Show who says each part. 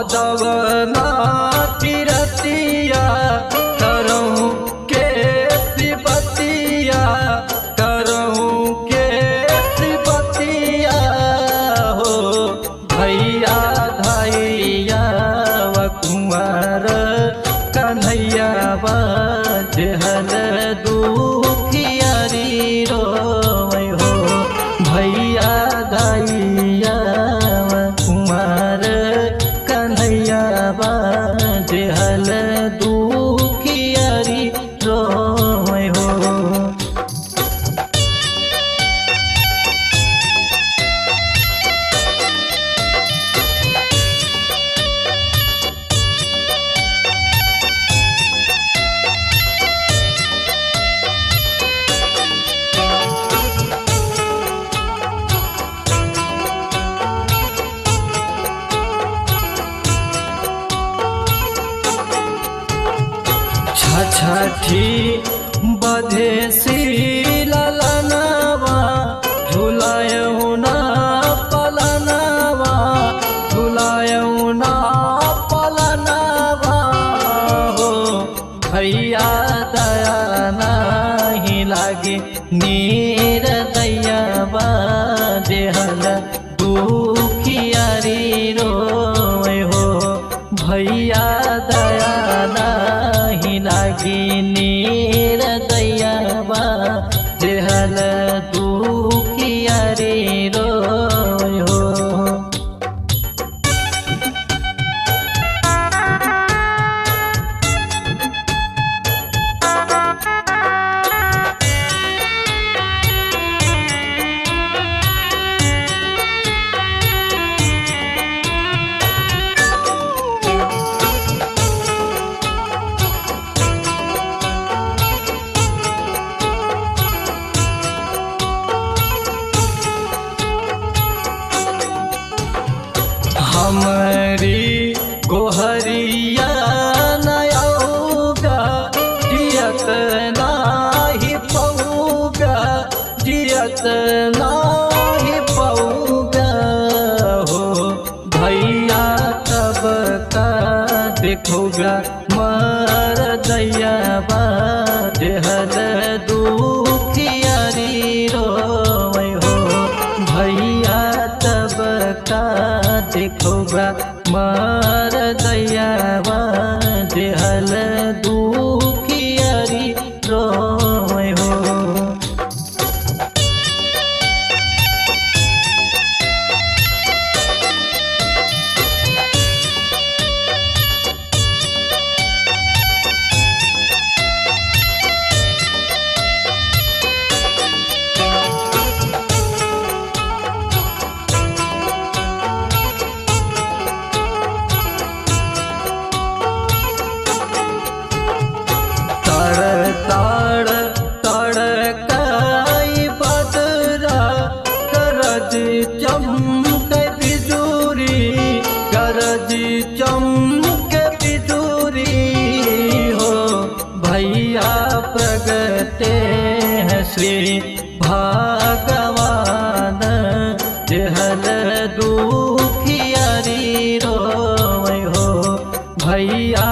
Speaker 1: भदवना किरतिया करहूँ के सिपतिया करहूँ के सिपतिया हो भैया धैया व कुंवर कन्हैया बजहल दुखियारी रोय हो भैया धैया व कुंवर कन्हैया बजहल दुखियारी रोय हो। छठी बधेसी ललनवा झुलायऊ ना पलनवा झुलायऊ ना पलनवा हो भैया दया नहीं लागे नीर दैया बजहल दुखियारी रोय हो भैया दया नहीं लागी नीर दैया बजहल दुखियारी रोय हो। हमारी गोहरिया नयौगा जियत नाही पऊगा जियत नाही पऊगा हो भैया तब का देखोगा मर दैया बजहल दुखियारी रोय हो भैया तब का देखोगा मर दैया बजहल दुखियारी रोय हो। ताड़ तड़काई बदरा गरज चमक बिजुरी गरज चमक बिजुरी हो भैया प्रगटे हैं श्री भगवान जहल दुखियारी रोय हो भैया